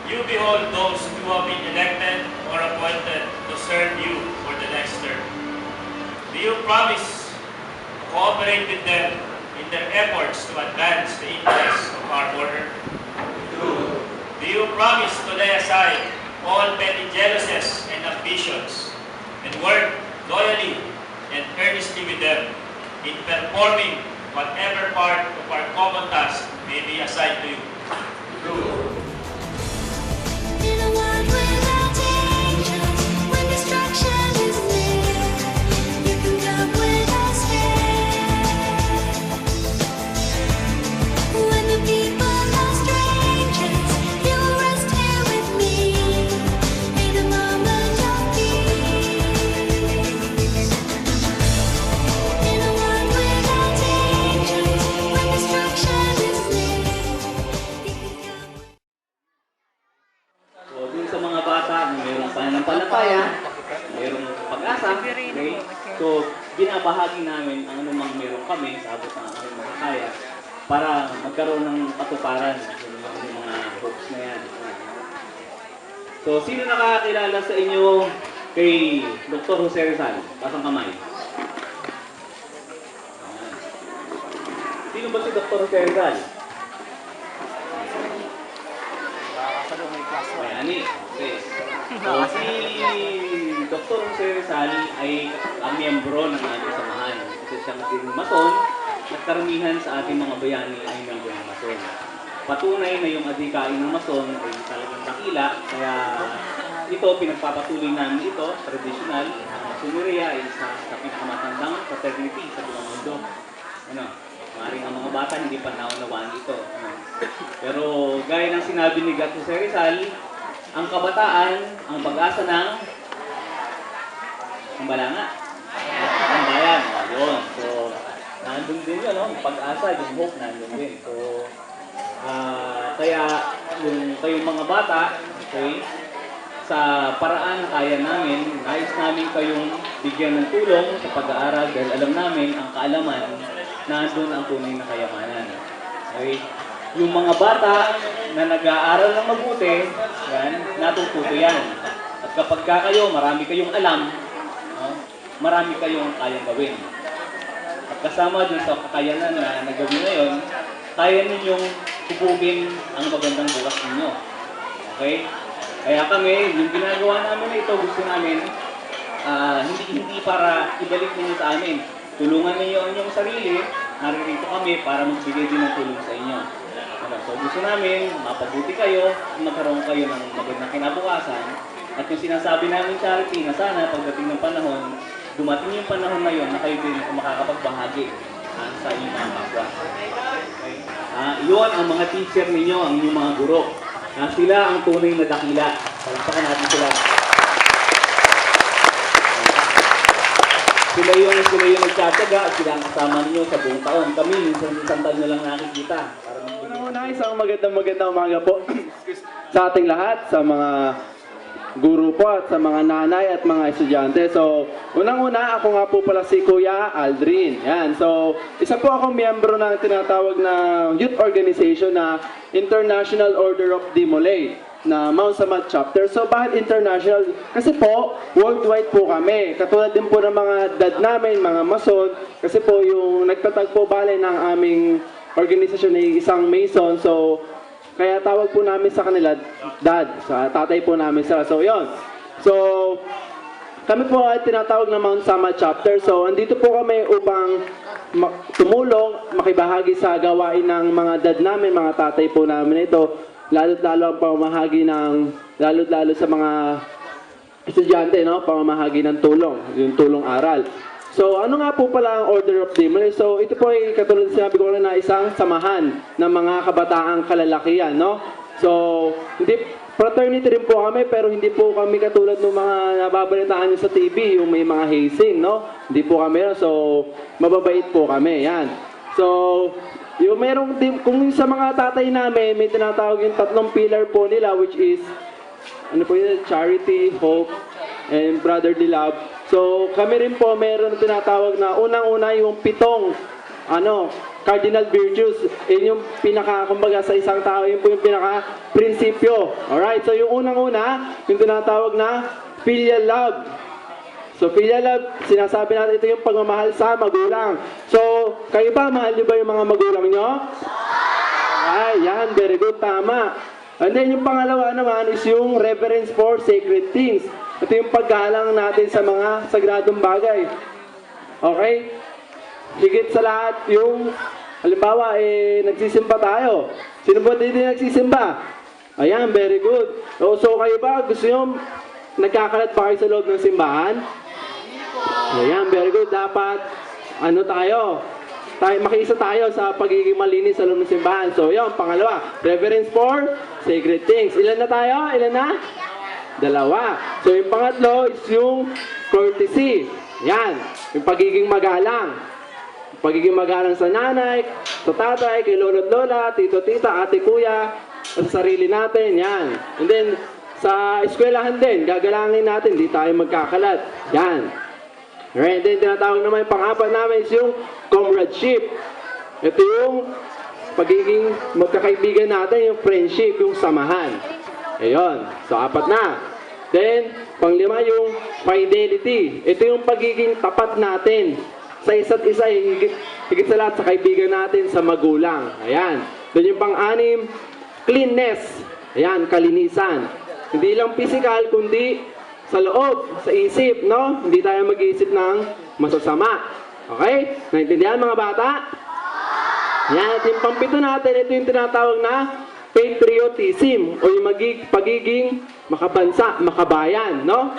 you behold those who have been elected or appointed to serve you for the next term. Do you promise to cooperate with them in their efforts to advance the interests of our order? Do you promise to lay aside all petty jealousies and ambitions and work loyally and earnestly with them in performing whatever part of our common task may be assigned to you? In a world without danger, when destruction is near, you can come with us here. When the people are strangers, you will rest here with me in a moment of peace. In a world without danger, when destruction is near, you can come. So, dun sa mga bata na mayroong pananampalataya, mayroong pag-asa, okay? So, binabahagi namin ang anumang meron kami sa abot ng aming mga kaya para magkaroon ng katuparan yung mga hopes na yan. So, sino nakakilala sa inyo kay Dr. Jose Rizal? Pasang kamay. Ayan. Sino ba si Dr. Jose Rizal? Ani. Okay. So, si Dr. Jose Rizal ay ang miyembro ng ating samahan. Kasi siyang din mason at karamihan sa ating mga bayani ay miyembro ng mason. Patunay na yung adhikain ng mason ay talagang dakila. Kaya ito, pinagpapatuloy namin ito, traditional. Ang masoneriya ay isa sa pinakamatandang fraternity sa buong mundo. Ano? Maaaring ang mga bata hindi pa naunawaan ito. Ano? Pero gaya ng sinabi ni Dr. Jose Rizal, ang kabataan, ang pag-asa ng balanga, ang bayan. Yun. So, nandun din yun, no? Pag-asa, yung hope, nandun din. So, kaya yung kayong mga bata, okay, sa paraan na kaya namin, nais namin kayong bigyan ng tulong sa pag-aaral dahil alam namin ang kaalaman nandun ang tunay na kayamanan. Okay? Yung mga bata na nag-aaral ng mabuti, yan, natututo yan. At kapag kayo, marami kayong alam, no, marami kayong kayang gawin. At kasama dun sa kakayanan na nagawin ngayon, kaya ninyong hubugin ang magandang bukas ninyo. Okay? Kaya kami, yung ginagawa namin na ito, gusto namin, hindi para ibalik ninyo sa amin. Tulungan ninyo ang inyong sarili, naririto kami para magbigay din ng tulong sa inyo. So gusto namin, mapabuti kayo, magkaroon kayo ng magandang kinabukasan. At yung sinasabi namin charity na sana pagdating ng panahon, dumating yung panahon na yun na kayo din makakapagbahagi sa inyong mga kapwa. Okay? Iyon ang mga teacher ninyo, ang inyong mga guro. Sila ang tunay na dakila. Palakpakan natin sila. Sila yung nagtsatsaga at sila ang kasama ninyo sa buong taon. Kami, isang taon na lang nakikita. Una, isang magandang umaga po sa ating lahat, sa mga guro po at sa mga nanay at mga estudyante. So, unang-una, ako nga po pala si Kuya Aldrin. Yan. So, isa po akong miyembro ng tinatawag na youth organization na International Order of Demolay na Mount Samat chapter. So, bakit international? Kasi po, worldwide po kami. Katulad din po ng mga dad namin, mga mason. Kasi po, yung nagtatagpo bale ng aming organisasyon ay isang mason. So, kaya tawag po namin sa kanila, dad. Sa tatay po namin sila. So, yon. So, kami po ay tinatawag na Mount Samat chapter. So, andito po kami upang tumulong, makibahagi sa gawain ng mga dad namin, mga tatay po namin ito. Lalo't-lalo ang pamamahagi ng, lalo't-lalo sa mga estudyante, no? Pamamahagi ng tulong, yung tulong aral. So, ano nga po pala ang Order of Demolay? So, ito po ay katulad sinabi ko na isang samahan ng mga kabataang kalalakihan, no? So, fraternity rin po kami, pero hindi po kami katulad ng mga nababalitaan nyo sa TV, yung may mga hazing, no? Hindi po kami, so, mababait po kami, yan. So, yung merong, kung sa mga tatay namin, may tinatawag yung tatlong pillar po nila, which is, ano po yun, charity, hope, and brotherly love. So, kami rin po meron tinatawag na unang-una yung pitong cardinal virtues. Yun yung pinaka, kumbaga sa isang tao, yun po yung pinaka prinsipyo. Alright, so yung unang-una, yung tinatawag na filial love. So filial love, sinasabi natin ito yung pagmamahal sa magulang. So, kayo ba, mahal niyo ba yung mga magulang nyo? Ay, yan, very good, tama. And then yung pangalawa naman is yung reverence for sacred things. Ito yung paggalang natin sa mga sagradong bagay. Okay? Higit sa lahat yung, halimbawa, nagsisimba tayo. Sino ba dito nagsisimba? Ayan, very good. So kayo ba, gusto nyo, nagkakalat ba kayo sa loob ng simbahan? Ayan, very good. Dapat, makiisa tayo sa pagiging malinis sa loob ng simbahan. So, yun, pangalawa, reverence for sacred things. Ilan na tayo? Ilan na? Dalawa. So, yung pangatlo is yung courtesy. Yan, yung pagiging magalang. Yung pagiging magalang sa nanay, sa tatay, kay lolo at lola, tito, tita, ate, kuya, at sa sarili natin. Yan. And then, sa eskwelahan din, gagalangin natin, di tayo magkakalat. Yan. Alright, then tinatawag naman yung pang-apat namin is yung comradeship. Ito yung pagiging magkakaibigan natin, yung friendship, yung samahan. Ayun. So, apat na. Then, panglima yung fidelity. Ito yung pagiging tapat natin sa isa't isa, higit sa lahat sa kaibigan natin, sa magulang. Ayan. Then yung pang-anim, cleanness. Ayan, kalinisan. Hindi lang physical, kundi sa loob, sa isip, no? Hindi tayo mag-iisip ng masasama. Okay? Naintindihan mga bata? Yan, at yung pampito natin, ito yung tinatawag na patriotism o yung pagiging makabansa, makabayan, no?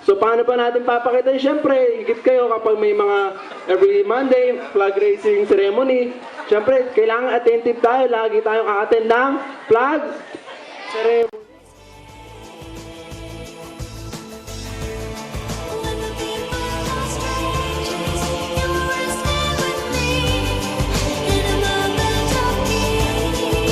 So, paano pa natin papakita? Siyempre, higit kayo kapag may mga every Monday, flag raising ceremony. Siyempre, kailangan attentive tayo. Lagi tayong a-attend ng flag ceremony. When the people are strangers, you will stay with me in a moment of peace.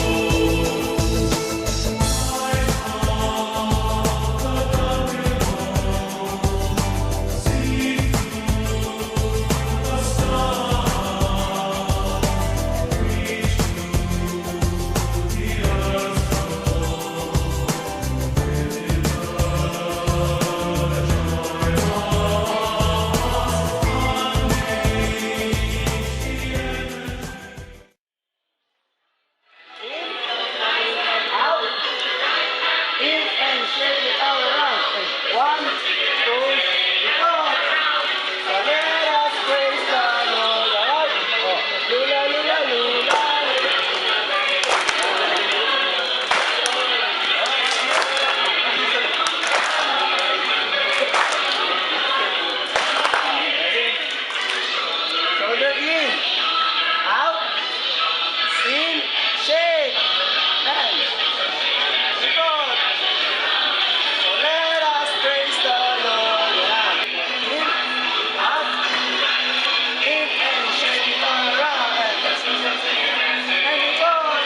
In and shake it all around. One, two, go. So let us praise the Lord. Alright? Oh, lula, lula, lula. Shoulder in. Out. In. Shake. And. Record. So let us praise the Lord. In, out, in and shake it all around. And record.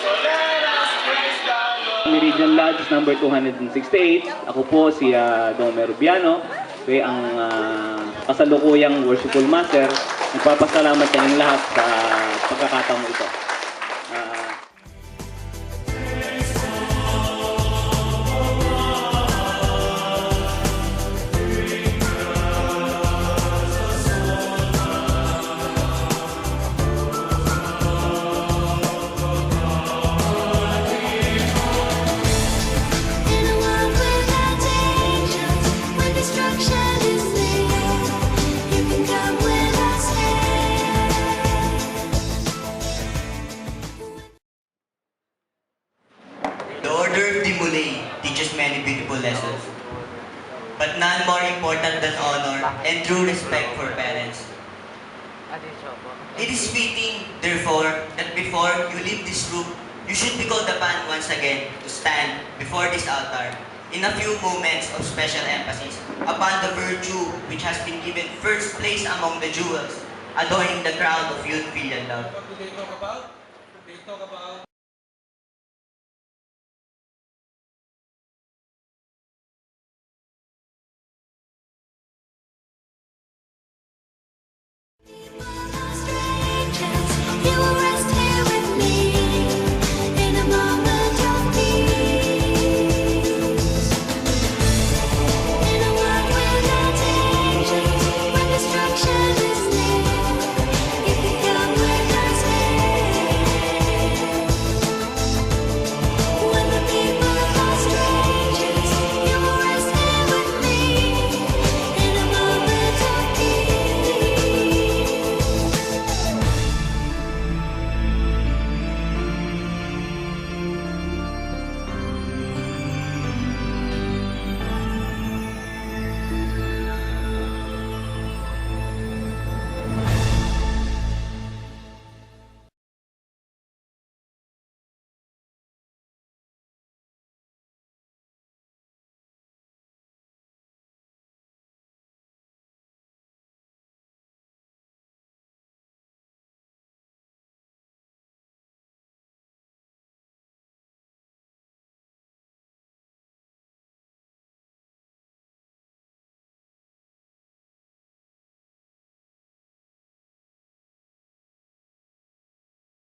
So let us praise the Lord. Meridian Lodge number 268. Ako po si Dome Rubiano. Kaya ang kasalukuyang worshipful master. Nagpapasalamat sa inyong lahat sa pagkakataong ito. In a world without angels, when destruction is near, you can come with us here. The Order of the Mulay teaches many beautiful lessons, but none more important than honor and true respect for parents. It is fitting, therefore, that before you leave this room, you should be called upon once again to stand before this altar in a few moments of special emphasis upon the virtue which has been given first place among the jewels, adorning the crown of youth, filial love. What do they talk about? They talk about